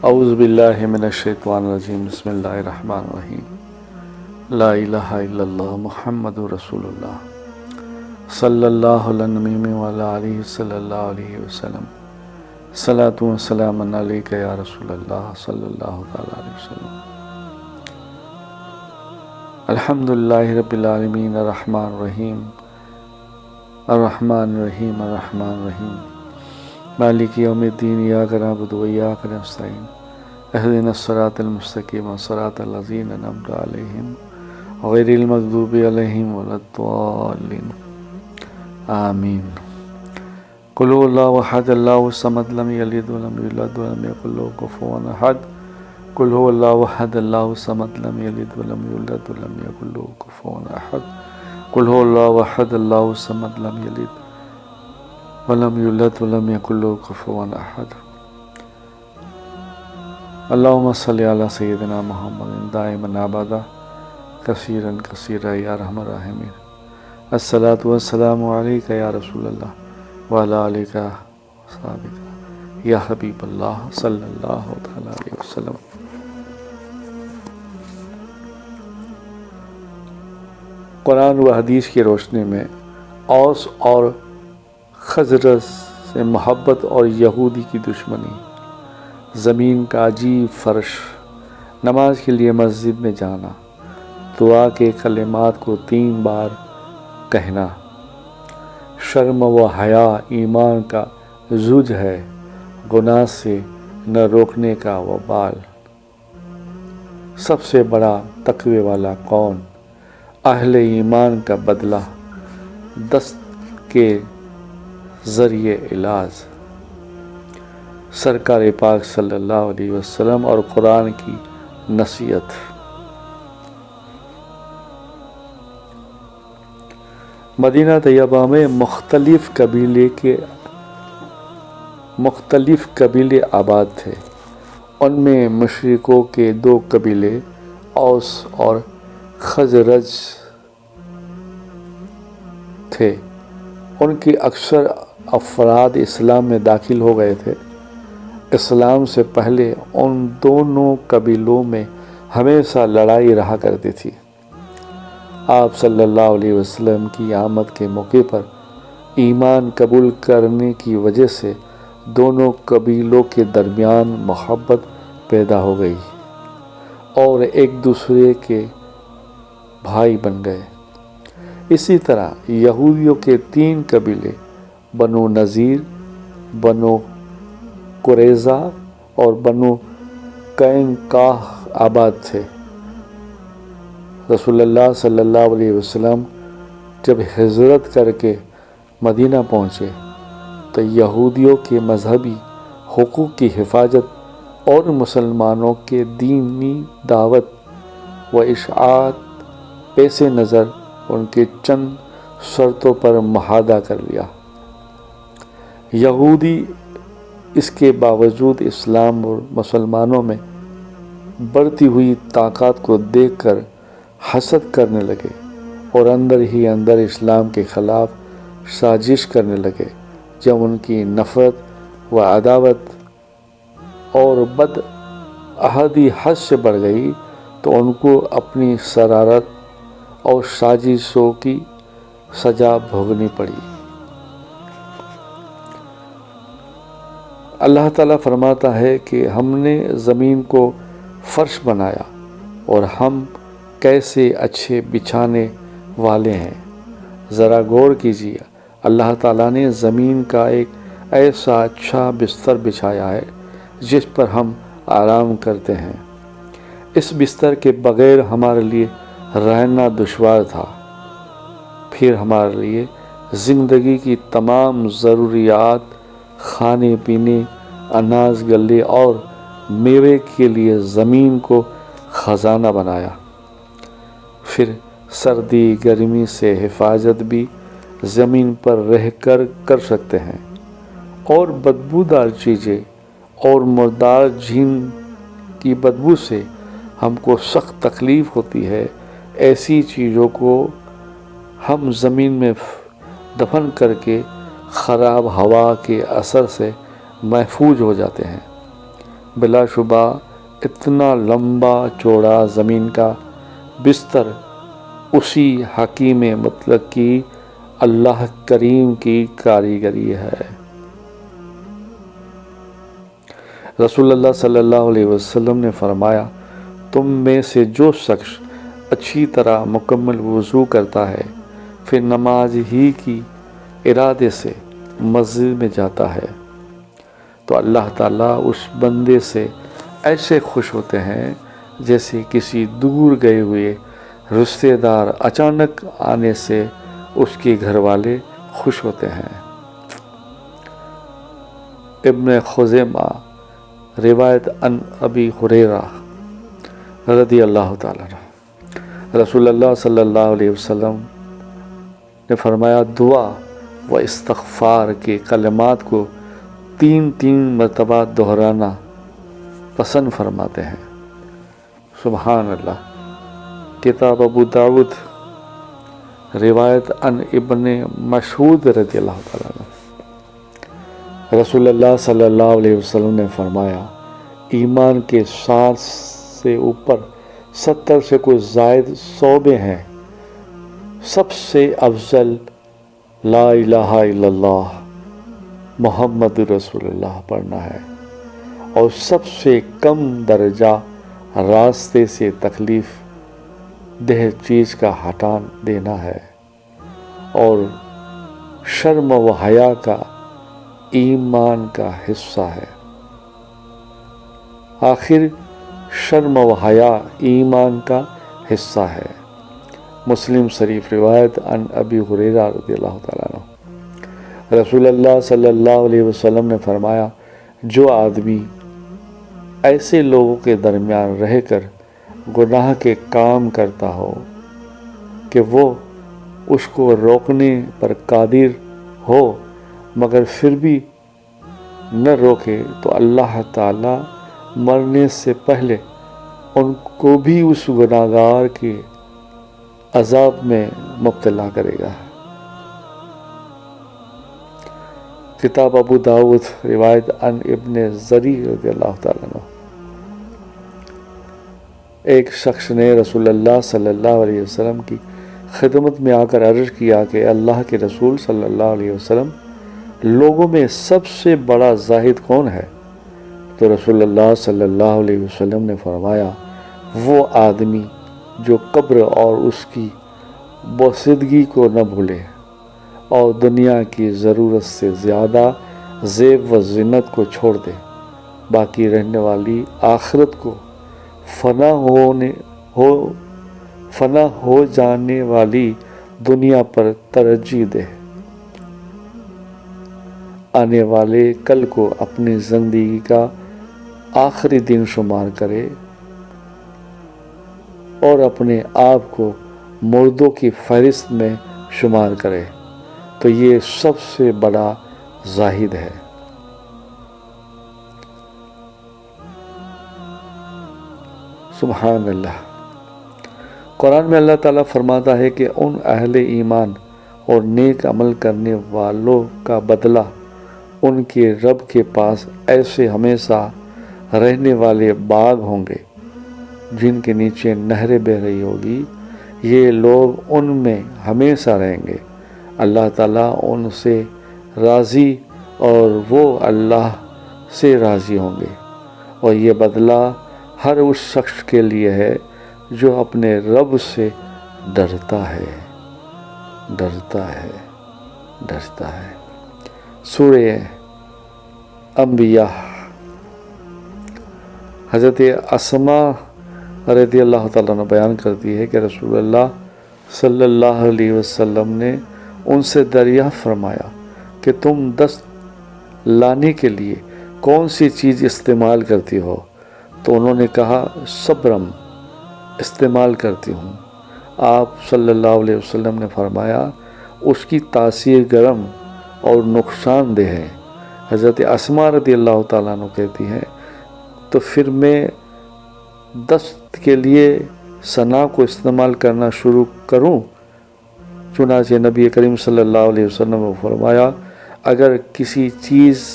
اعوذ باللہ من الشیطان الرجیم بسم اللہ الرحمن الرحیم لا الہ الا اللہ محمد رسول اللہ صلی اللہ علیہ نبی وعلی آلہ صلی اللہ علیہ وسلم صلاۃ و سلام علیک یا رسول اللہ صلی اللہ تعالی علیہ وسلم الحمدللہ رب العالمین الرحمن الرحیم الرحمن الرحیم الرحمن الرحیم مالک یوم الدین ایاک نعبد و ایاک نستعین اہدنا الصراط المستقیم صراط الذین انعمت علیہم غیر المغضوب علیہم ولا الضالین آمین قل هو اللہ احد اللہ الصمد لم یلد ولم یولد ولم یکن له کفوا احد قل هو اللہ احد اللہ الصمد لم یلد ولم یولد ولم یکن له کفوا احد قل هو اللہ احد اللہ الصمد لم یلد ولم یولد ولم یکن له کفوا احد اللہم صلی علی سیدنا محمد دائما ابدا کثیرا کثیرا یا ارحم الراحمین الصلاۃ والسلام علیک یا رسول اللہ وعلی آلک وصحبک یا حبیب اللہ صلی اللہ تعالی علیہ وسلم۔ قرآن و حدیث کی روشنی میں اوس اور خزرج سے محبت اور یہودی کی دشمنی، زمین کا عجیب فرش، نماز کے لیے مسجد میں جانا، دعا کے کلمات کو 3 بار کہنا، شرم و حیا ایمان کا زوج ہے، گناہ سے نہ روکنے کا وبال۔ سب سے بڑا تقوی والا کون؟ اہل ایمان کا بدلہ دست کے ذریعے علاج، سرکار پاک صلی اللہ علیہ وسلم اور قرآن کی نصیحت۔ مدینہ طیبہ میں مختلف قبیلے آباد تھے۔ ان میں مشرکوں کے 2 قبیلے اوس اور خزرج تھے۔ ان کی اکثر افراد اسلام میں داخل ہو گئے تھے۔ اسلام سے پہلے ان دونوں قبیلوں میں ہمیشہ لڑائی رہا کرتی تھی۔ آپ صلی اللہ علیہ وسلم کی آمد کے موقع پر ایمان قبول کرنے کی وجہ سے دونوں قبیلوں کے درمیان محبت پیدا ہو گئی اور ایک دوسرے کے بھائی بن گئے۔ اسی طرح یہودیوں کے 3 قبیلے بنو نذیر، بنو قریظہ اور بنو قینقاع آباد تھے۔ رسول اللہ صلی اللہ علیہ وسلم جب ہجرت کر کے مدینہ پہنچے تو یہودیوں کے مذہبی حقوق کی حفاظت اور مسلمانوں کے دینی دعوت و اشاعت پیش نظر ان کے چند شرطوں پر معاہدہ کر لیا۔ یہودی اس کے باوجود اسلام اور مسلمانوں میں بڑھتی ہوئی طاقت کو دیکھ کر حسد کرنے لگے اور اندر ہی اندر اسلام کے خلاف سازش کرنے لگے۔ جب ان کی نفرت و عداوت اور بد عہدی حد سے بڑھ گئی تو ان کو اپنی شرارت اور سازشوں کی سزا بھوگنی پڑی۔ اللہ تعالیٰ فرماتا ہے کہ ہم نے زمین کو فرش بنایا اور ہم کیسے اچھے بچھانے والے ہیں۔ ذرا غور کیجیے، اللہ تعالیٰ نے زمین کا ایک ایسا اچھا بستر بچھایا ہے جس پر ہم آرام کرتے ہیں۔ اس بستر کے بغیر ہمارے لیے رہنا دشوار تھا۔ پھر ہمارے لیے زندگی کی تمام ضروریات، کھانے پینے، اناج گلے اور میوے کے لیے زمین کو خزانہ بنایا۔ پھر سردی گرمی سے حفاظت بھی زمین پر رہ کر سکتے ہیں، اور بدبودار چیزیں اور مردار جھین کی بدبو سے ہم کو سخت تکلیف ہوتی ہے، ایسی چیزوں کو ہم زمین میں دفن کر کے خراب ہوا کے اثر سے محفوظ ہو جاتے ہیں۔ بلا شبہ اتنا لمبا چوڑا زمین کا بستر اسی حکیم مطلق کی اللہ کریم کی کاریگری ہے۔ رسول اللہ صلی اللہ علیہ وسلم نے فرمایا، تم میں سے جو شخص اچھی طرح مکمل وضو کرتا ہے پھر نماز ہی کی ارادے سے مسجد میں جاتا ہے تو اللہ تعالیٰ اس بندے سے ایسے خوش ہوتے ہیں جیسے کسی دور گئے ہوئے رشتے دار اچانک آنے سے اس کے گھر والے خوش ہوتے ہیں۔ ابن خزیمہ روایت عن ابی ہریرہ رضی اللہ تعالیٰ عنہ، رسول اللہ صلی اللہ علیہ وسلم نے فرمایا، دعا و استغفار کے کلمات کو 3 مرتبہ دہرانا پسند فرماتے ہیں۔ سبحان اللہ۔ کتاب ابو داود روایت عن ابن مسعود رضی اللہ تعالیٰ عنہ، رسول اللہ صلی اللہ علیہ وسلم نے فرمایا، ایمان کے 60 سے اوپر 70 سے کوئی زائد شعبے ہیں، سب سے افضل لا الہ الا اللہ محمد رسول اللہ پڑھنا ہے، اور سب سے کم درجہ راستے سے تکلیف دہ چیز کا ہٹا دینا ہے، اور شرم و حیا کا ایمان کا حصہ ہے۔ آخر شرم و حیا ایمان کا حصہ ہے۔ مسلم شریف روایت عن ابی ہریرہ رضی اللہ تعالیٰ عنہ، رسول اللہ صلی اللہ علیہ وسلم نے فرمایا، جو آدمی ایسے لوگوں کے درمیان رہ کر گناہ کے کام کرتا ہو کہ وہ اس کو روکنے پر قادر ہو مگر پھر بھی نہ روکے تو اللہ تعالیٰ مرنے سے پہلے ان کو بھی اس گناہگار کے عذاب میں مبتلا کرے گا۔ کتاب ابو داود روایت عن ابن زری رضی اللہ تعالیٰ عنہ، ایک شخص نے رسول اللہ صلی اللہ علیہ وسلم کی خدمت میں آ کر عرض کیا کہ اللہ کے رسول صلی اللہ علیہ وسلم، لوگوں میں سب سے بڑا زاہد کون ہے؟ تو رسول اللہ صلی اللہ علیہ وسلم نے فرمایا، وہ آدمی جو قبر اور اس کی بوسیدگی کو نہ بھولے اور دنیا کی ضرورت سے زیادہ زیب و زینت کو چھوڑ دے، باقی رہنے والی آخرت کو فنا ہو جانے والی دنیا پر ترجیح دے، آنے والے کل کو اپنی زندگی کا آخری دن شمار کرے اور اپنے آپ کو مردوں کی فہرست میں شمار کرے تو یہ سب سے بڑا زاہد ہے۔ سبحان اللہ۔ قرآن میں اللہ تعالیٰ فرماتا ہے کہ ان اہل ایمان اور نیک عمل کرنے والوں کا بدلہ ان کے رب کے پاس ایسے ہمیشہ رہنے والے باغ ہوں گے جن کے نیچے نہریں بہہ رہی ہوگی، یہ لوگ ان میں ہمیشہ رہیں گے، اللہ تعالیٰ ان سے راضی اور وہ اللہ سے راضی ہوں گے، اور یہ بدلہ ہر اس شخص کے لیے ہے جو اپنے رب سے ڈرتا ہے۔ سورہ انبیاء۔ حضرت اسماء رضی اللہ تعالیٰ عنہ بیان کرتی ہے کہ رسول اللہ صلی اللہ علیہ وسلم نے ان سے دریافت فرمایا کہ تم دست لانے کے لیے کون سی چیز استعمال کرتی ہو؟ تو انہوں نے کہا، صبرم استعمال کرتی ہوں۔ آپ صلی اللہ علیہ وسلم نے فرمایا، اس کی تاثیر گرم اور نقصان دہ ہے۔ حضرت اسماء رضی اللہ تعالیٰ عنہ کہتی ہیں، تو پھر میں دست کے لیے ثنا کو استعمال کرنا شروع کروں؟ چنانچہ نبی کریم صلی اللہ علیہ وسلم نے فرمایا، اگر کسی چیز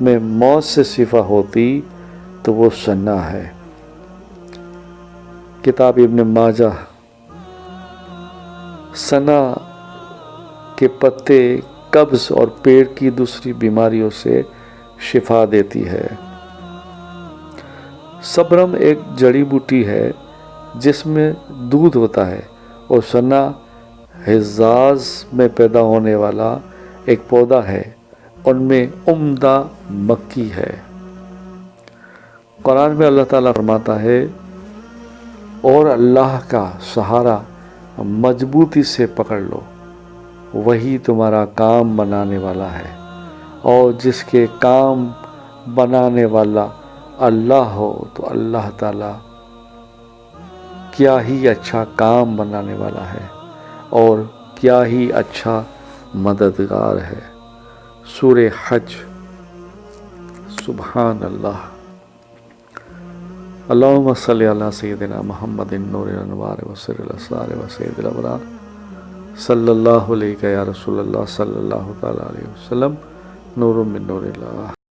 میں موت سے صفا ہوتی تو وہ سنا ہے۔ کتاب ابن ماجہ، سنا کے پتے قبض اور پیٹ کی دوسری بیماریوں سے شفا دیتی ہے۔ سبرم ایک جڑی بوٹی ہے جس میں دودھ ہوتا ہے، اور سنا حجاز میں پیدا ہونے والا ایک پودا ہے، ان میں عمدہ مکی ہے۔ قرآن میں اللہ تعالیٰ فرماتا ہے، اور اللہ کا سہارا مضبوطی سے پکڑ لو، وہی تمہارا کام بنانے والا ہے، اور جس کے کام بنانے والا اللہ ہو تو اللہ تعالیٰ کیا ہی اچھا کام بنانے والا ہے اور کیا ہی اچھا مددگار ہے۔ سورہ حج۔ سبحان اللہ۔ اللہم صلی علی سیدنا محمد نور الانوار وسر الاسرار وسید الابرار صلی اللہ علیہ یا رسول اللہ صلی اللہ تعالی علیہ وسلم، نور من نور اللہ۔